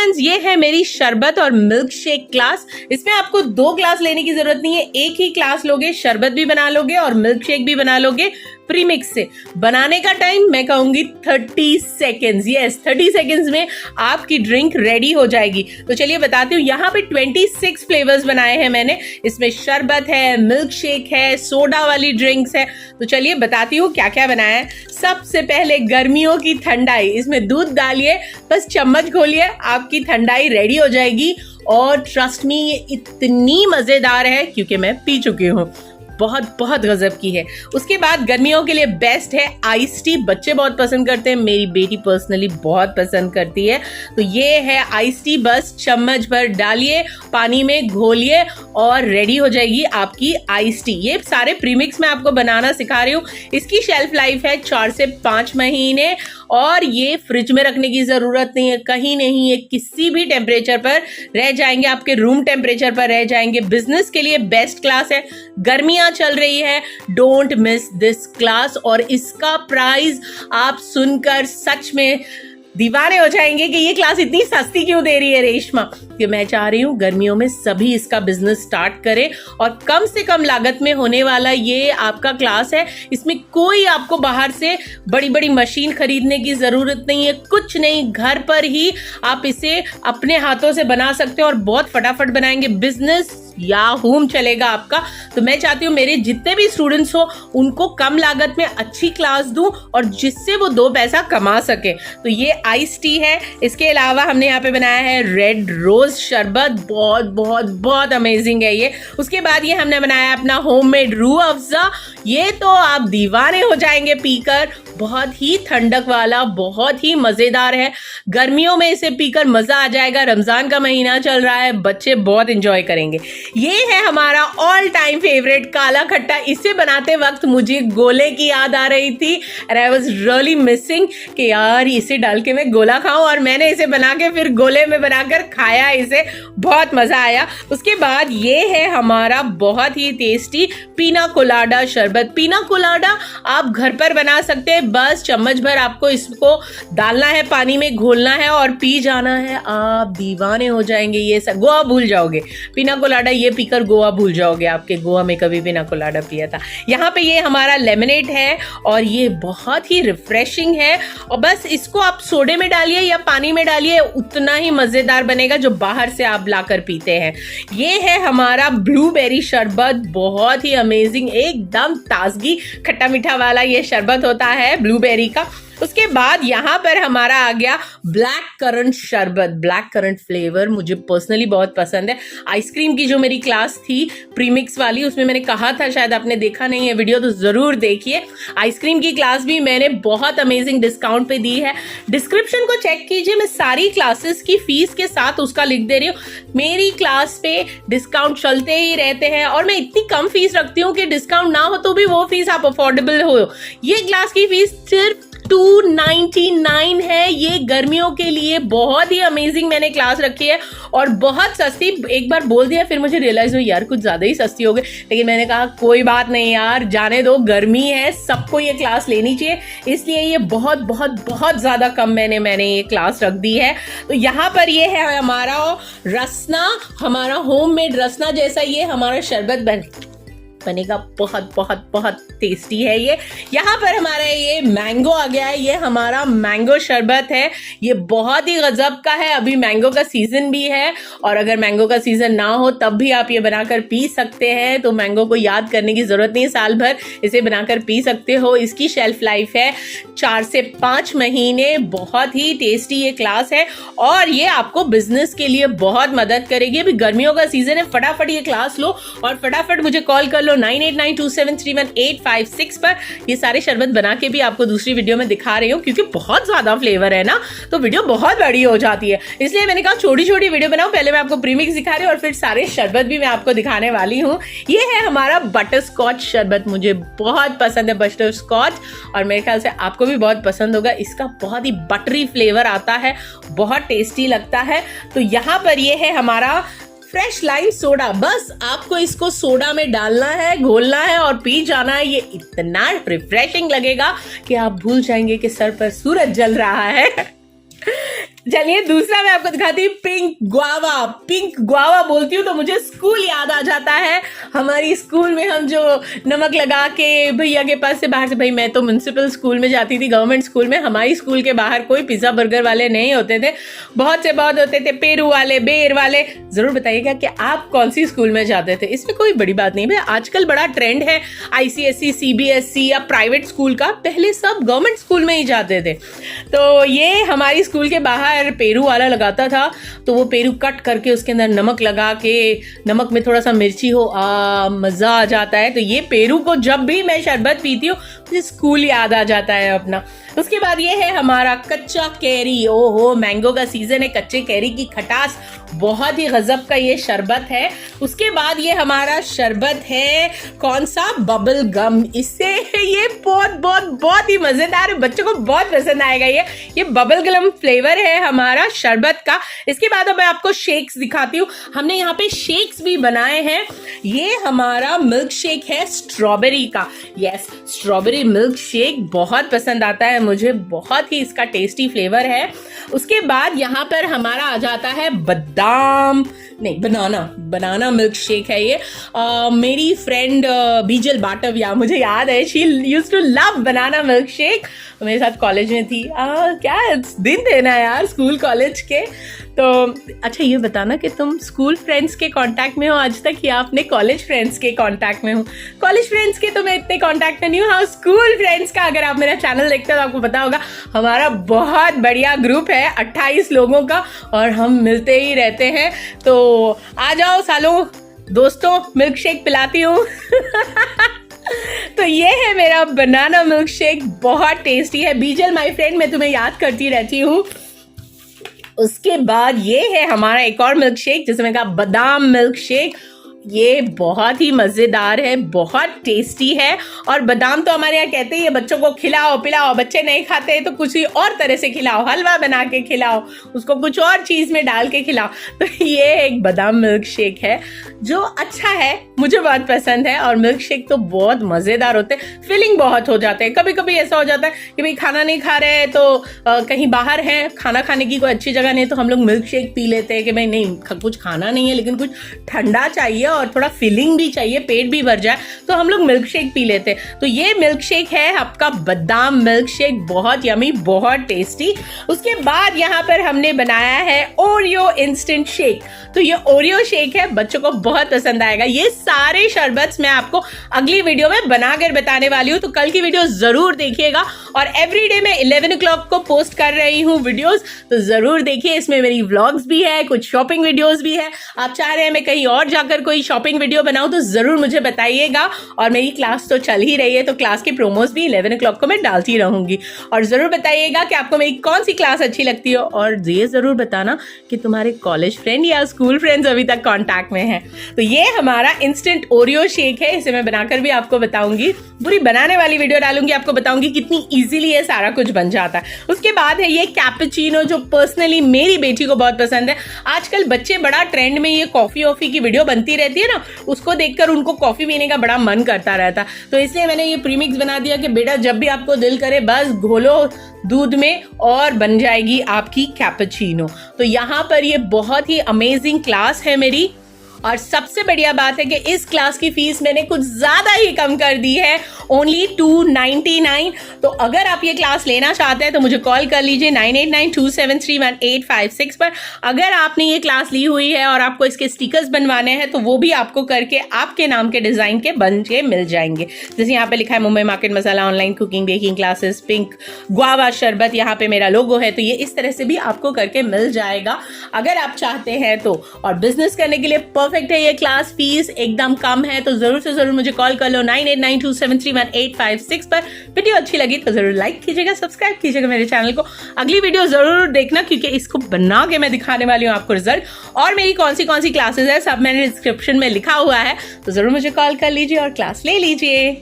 Friends, ये है मेरी शरबत और मिल्क शेक क्लास। इसमें आपको 2 ग्लास लेने की जरूरत नहीं है, एक ही क्लास लोगे, शरबत भी बना लोगे और मिल्क शेक भी बना लोगे प्रीमिक्स से। बनाने का टाइम मैं कहूंगी 30 सेकेंड्स। यस, 30 सेकेंड्स में आपकी ड्रिंक रेडी हो जाएगी। तो चलिए बताती हूँ, यहाँ पे 26 फ्लेवर्स बनाए हैं मैंने। इसमें शरबत है, मिल्क शेक है, सोडा वाली ड्रिंक्स है। तो चलिए बताती हूँ क्या क्या बनाया है। सबसे पहले गर्मियों की ठंडाई, इसमें दूध डालिए, बस चम्मच खोलिए, आपकी ठंडाई रेडी हो जाएगी। और ट्रस्ट मी, ये इतनी मजेदार है क्योंकि मैं पी चुकी हूँ, बहुत बहुत गजब की है। उसके बाद गर्मियों के लिए बेस्ट है आइस टी। बच्चे बहुत पसंद करते हैं, मेरी बेटी पर्सनली बहुत पसंद करती है। तो ये है आइस टी, बस चम्मच भर डालिए, पानी में घोलिए और रेडी हो जाएगी आपकी आइस टी। ये सारे प्रीमिक्स मैं आपको बनाना सिखा रही हूँ। इसकी शेल्फ लाइफ है 4 से 5 महीने और ये फ्रिज में रखने की जरूरत नहीं है, कहीं नहीं है, किसी भी टेम्परेचर पर रह जाएंगे, आपके रूम टेम्परेचर पर रह जाएंगे। बिजनेस के लिए बेस्ट क्लास है, गर्मियां चल रही है, डोंट मिस दिस क्लास। और इसका प्राइस आप सुनकर सच में दीवाने हो जाएंगे कि ये क्लास इतनी सस्ती क्यों दे रही है रेशमा। कि मैं चाह रही हूँ गर्मियों में सभी इसका बिजनेस स्टार्ट करें और कम से कम लागत में होने वाला ये आपका क्लास है। इसमें कोई आपको बाहर से बड़ी बड़ी मशीन खरीदने की जरूरत नहीं है, कुछ नहीं, घर पर ही आप इसे अपने हाथों से बना सकते हो और बहुत फटाफट बनाएंगे। बिजनेस या होम चलेगा आपका। तो मैं चाहती हूँ मेरे जितने भी स्टूडेंट्स हो उनको कम लागत में अच्छी क्लास दूं और जिससे वो 2 पैसा कमा सके। तो ये आइस टी है। इसके अलावा हमने यहाँ पे बनाया है रेड रोज शरबत, बहुत बहुत बहुत अमेजिंग है ये। उसके बाद ये हमने बनाया अपना होममेड रूह अफ़ज़ा। ये तो आप दीवाने हो जाएंगे पीकर, बहुत ही ठंडक वाला, बहुत ही मजेदार है। गर्मियों में इसे पीकर मजा आ जाएगा। रमजान का महीना चल रहा है, बच्चे बहुत एंजॉय करेंगे। ये है हमारा ऑल टाइम फेवरेट काला खट्टा। इसे बनाते वक्त मुझे गोले की याद आ रही थी and I was really missing कि यार इसे डाल के मैं गोला खाऊं, और मैंने इसे बना के फिर गोले में बनाकर खाया, इसे बहुत मजा आया। उसके बाद ये है हमारा बहुत ही टेस्टी पीना कोलाडा शरबत। पीना कोलाडा आप घर पर बना सकते हैं, बस चम्मच भर आपको इसको डालना है, पानी में घोलना है और पी जाना है। आप दीवाने हो जाएंगे। ये सब गोवा भूल जाओगे, पीना कोलाडा ये पीकर गोवा भूल जाओगे, आपके गोवा में कभी पीना कोलाडा पिया था। यहाँ पे ये हमारा लेमनेड है और ये बहुत ही रिफ्रेशिंग है। और बस इसको आप सोडे में डालिए या पानी में डालिए, उतना ही मजेदार बनेगा जो बाहर से आप लाकर पीते हैं। ये है हमारा ब्लूबेरी शरबत, बहुत ही अमेजिंग, एकदम ताजगी खट्टा मीठा वाला ये शरबत होता है ब्लूबेरी का। उसके बाद यहाँ पर हमारा आ गया ब्लैक करंट शरबत। ब्लैक करंट फ्लेवर मुझे पर्सनली बहुत पसंद है। आइसक्रीम की जो मेरी क्लास थी प्रीमिक्स वाली, उसमें मैंने कहा था, शायद आपने देखा नहीं है वीडियो तो जरूर देखिए। आइसक्रीम की क्लास भी मैंने बहुत अमेजिंग डिस्काउंट पे दी है। डिस्क्रिप्शन को चेक कीजिए, मैं सारी क्लासेस की फीस के साथ उसका लिख दे रही हूँ। मेरी क्लास पे डिस्काउंट चलते ही रहते हैं और मैं इतनी कम फीस रखती हूँ कि डिस्काउंट ना हो तो भी वो फीस आप अफोर्डेबल हो। ये क्लास की फीस सिर्फ 299 है। ये गर्मियों के लिए बहुत ही अमेजिंग मैंने क्लास रखी है और बहुत सस्ती। एक बार बोल दिया फिर मुझे रियलाइज हुई यार कुछ ज्यादा ही सस्ती हो गई, लेकिन मैंने कहा कोई बात नहीं यार, जाने दो, गर्मी है, सबको ये क्लास लेनी चाहिए, इसलिए ये बहुत बहुत बहुत ज्यादा कम मैंने ये क्लास रख दी है। तो यहाँ पर ये है हमारा रसना, हमारा होममेड रसना जैसा ये हमारा शरबत बनेगा, बहुत बहुत बहुत टेस्टी है ये। यहाँ पर हमारा ये मैंगो आ गया है, ये हमारा मैंगो शरबत है। ये बहुत ही गजब का है। अभी मैंगो का सीजन भी है और अगर मैंगो का सीजन ना हो तब भी आप ये बनाकर पी सकते हैं। तो मैंगो को याद करने की जरूरत नहीं, साल भर इसे बनाकर पी सकते हो। इसकी शेल्फ लाइफ है 4 से 5 महीने। बहुत ही टेस्टी ये क्लास है और ये आपको बिजनेस के लिए बहुत मदद करेगी। अभी गर्मियों का सीजन है, फटाफट ये क्लास लो और फटाफट मुझे कॉल कर लो 9892731856 पर। ये सारे शरबत बना के भी आपको दूसरी वीडियो में दिखा रही हूँ क्योंकि बहुत ज्यादा फ्लेवर है ना, तो वीडियो बहुत बड़ी हो जाती है, इसलिए मैंने कहा छोटी छोटी वीडियो बनाऊं। पहले मैं आपको प्रीमिक्स दिखा रही हूँ और फिर सारे शरबत भी मैं आपको दिखाने वाली हूँ। ये है हमारा बटर स्कॉच शरबत, मुझे बहुत पसंद है बटर स्कॉच और मेरे ख्याल से आपको भी बहुत पसंद होगा। इसका बहुत ही बटरी फ्लेवर आता है, बहुत टेस्टी लगता है। तो यहाँ पर ये है हमारा फ्रेश लाइम सोडा। बस आपको इसको सोडा में डालना है, घोलना है और पी जाना है। ये इतना रिफ्रेशिंग लगेगा कि आप भूल जाएंगे कि सर पर सूरज जल रहा है। चलिए दूसरा मैं आपको दिखाती हूँ, पिंक गुआवा। पिंक गुआवा बोलती हूँ तो मुझे स्कूल याद आ जाता है। हमारी स्कूल में हम जो नमक लगा के भैया के पास से बाहर से, भाई मैं तो म्युनिसिपल स्कूल में जाती थी, गवर्नमेंट स्कूल में, हमारी स्कूल के बाहर कोई पिज्जा बर्गर वाले नहीं होते थे, बहुत से बहुत होते थे पेरू वाले, बेर वाले। जरूर बताइएगा कि आप कौन सी स्कूल में जाते थे। इसमें कोई बड़ी बात नहीं भाई, आजकल बड़ा ट्रेंड है ICSE CBSE या प्राइवेट स्कूल का, पहले सब गवर्नमेंट स्कूल में ही जाते थे। तो ये हमारी स्कूल के बाहर पेरू वाला लगाता था, तो वो पेरू कट करके उसके अंदर नमक लगा के, नमक में थोड़ा सा मिर्ची हो, मज़ा आ जाता है। तो ये पेरू को जब भी मैं शरबत पीती हूँ मुझे स्कूल याद आ जाता है अपना। उसके बाद ये है हमारा कच्चा कैरी। ओहो, मैंगो का सीजन है, कच्चे कैरी की खटास बहुत ही गजब का ये शरबत है। उसके बाद ये हमारा शरबत है कौन सा, बबल गम। इससे ये बहुत बहुत बहुत ही मजेदार है, बच्चों को बहुत पसंद आएगा। ये बबल गम फ्लेवर है हमारा शरबत का। इसके बाद अब मैं आपको शेक्स दिखाती हूँ। हमने यहाँ पे शेक्स भी बनाए हैं। ये हमारा मिल्क शेक है स्ट्रॉबेरी का। यस, स्ट्रॉबेरी मिल्क शेक बहुत पसंद आता है मुझे, बहुत ही इसका टेस्टी फ्लेवर है। उसके बाद यहाँ पर हमारा आ जाता है बनाना मिल्क शेक है ये। मेरी फ्रेंड बीजल बाटविया, मुझे याद है, she used to love banana milkshake. मेरे साथ कॉलेज में थी। क्या दिन थे ना यार स्कूल कॉलेज के। तो अच्छा ये बताना कि तुम स्कूल फ्रेंड्स के कांटेक्ट में हो आज तक, या अपने कॉलेज फ्रेंड्स के कांटेक्ट में हो? कॉलेज फ्रेंड्स के तो मैं इतने कांटेक्ट में नहीं हूँ। हाँ, स्कूल फ्रेंड्स का अगर आप मेरा चैनल देखते हो तो आपको पता होगा हमारा बहुत बढ़िया ग्रुप है 28 लोगों का, और हम मिलते ही रहते हैं। तो आ जाओ सालों दोस्तों, मिल्क शेक पिलाती हूँ। तो ये है मेरा बनाना मिल्क शेक, बहुत टेस्टी है। बीजल माय फ्रेंड, मैं तुम्हें याद करती रहती हूँ। उसके बाद ये है हमारा एक और मिल्क शेक जिसे मैंने कहा बादाम मिल्क शेक। ये बहुत ही मज़ेदार है, बहुत टेस्टी है। और बादाम तो हमारे यहाँ कहते ही है बच्चों को खिलाओ पिलाओ, बच्चे नहीं खाते तो कुछ ही और तरह से खिलाओ, हलवा बना के खिलाओ, उसको कुछ और चीज़ में डाल के खिलाओ। तो ये एक बादाम मिल्क शेक है जो अच्छा है, मुझे बहुत पसंद है। और मिल्क शेक तो बहुत मज़ेदार होते हैं, फिलिंग बहुत हो जाते हैं। कभी कभी ऐसा हो जाता है कि भाई खाना नहीं खा रहे हैं तो कहीं बाहर है, खाना खाने की कोई अच्छी जगह नहीं, तो हम लोग मिल्क शेक पी लेते हैं कि भाई नहीं कुछ खाना नहीं है लेकिन कुछ ठंडा चाहिए और थोड़ा फीलिंग भी चाहिए, पेट भी भर जाए, तो हम लोग मिल्क शेक पी लेते हैं। तो ये मिल्क शेक है आपका बादाम मिल्क शेक, बहुत यमी, बहुत टेस्टी। उसके बाद यहाँ पर हमने बनाया है ओरियो इंस्टेंट शेक। तो ये ओरियो शेक है, बच्चों को बहुत पसंद आएगा। ये सारे शरबत्स मैं आपको अगली वीडियो में बनाकर बताने वाली हूँ, तो कल की वीडियो जरूर देखिएगा। और एवरीडे मैं 11 o'clock को पोस्ट कर रही हूँ वीडियोस, तो जरूर देखिए। इसमें मेरी व्लॉग्स भी है, कुछ शॉपिंग वीडियोस भी है। आप चाह रहे हैं मैं कहीं और जाकर कोई शॉपिंग वीडियो बनाऊं तो जरूर मुझे बताइएगा। और मेरी क्लास तो चल ही रही है, तो क्लास के प्रोमोस भी 11 o'clock को मैं डालती रहूंगी। और जरूर बताइएगा कि आपको मेरी कौन सी क्लास अच्छी लगती है, और ये जरूर बताना कि तुम्हारे कॉलेज फ्रेंड या स्कूल फ्रेंड्स अभी तक कॉन्टैक्ट में हैं। तो ये हमारा इंस्टेंट ओरियो शेक है, इसे मैं बनाकर भी आपको बताऊंगी, पूरी बनाने वाली वीडियो डालूंगी, आपको बताऊंगी कितनी इजीली ये सारा कुछ बन जाता है। उसके बाद है ये कैपुचिनो, जो पर्सनली मेरी बेटी को बहुत पसंद है। आजकल बच्चे बड़ा ट्रेंड में ये कॉफी ऑफी की वीडियो बनती रहती है ना, उसको देखकर उनको कॉफी पीने का बड़ा मन करता रहता। तो इसलिए मैंने ये प्रीमिक्स बना दिया कि बेटा जब भी आपको दिल करे बस घोलो दूध में और बन जाएगी आपकी कैपुचिनो। तो यहाँ पर ये बहुत ही अमेजिंग क्लास है मेरी। और सबसे बढ़िया बात है कि इस क्लास की फीस मैंने कुछ ज़्यादा ही कम कर दी है, ओनली 299। तो अगर आप ये क्लास लेना चाहते हैं तो मुझे कॉल कर लीजिए 9892731856 पर। अगर आपने ये क्लास ली हुई है और आपको इसके स्टिकर्स बनवाने हैं तो वो भी आपको करके आपके नाम के डिज़ाइन के बन के मिल जाएंगे। जैसे यहाँ पे लिखा है Mumbai market masala online cooking baking classes, pink guava sharbat, यहाँ पे मेरा लोगो है। तो ये इस तरह से भी आपको करके मिल जाएगा अगर आप चाहते हैं तो। और बिजनेस करने के लिए परफेक्ट है ये क्लास, फीस एकदम कम है। तो जरूर से जरूर मुझे कॉल कर लो 9892731856 पर। वीडियो अच्छी लगी तो जरूर लाइक कीजिएगा, सब्सक्राइब कीजिएगा मेरे चैनल को। अगली वीडियो जरूर देखना क्योंकि इसको बना के मैं दिखाने वाली हूँ आपको रिजल्ट, और मेरी कौन सी क्लासेस है सब मैंने डिस्क्रिप्शन में लिखा हुआ है। तो जरूर मुझे कॉल कर लीजिए और क्लास ले लीजिए।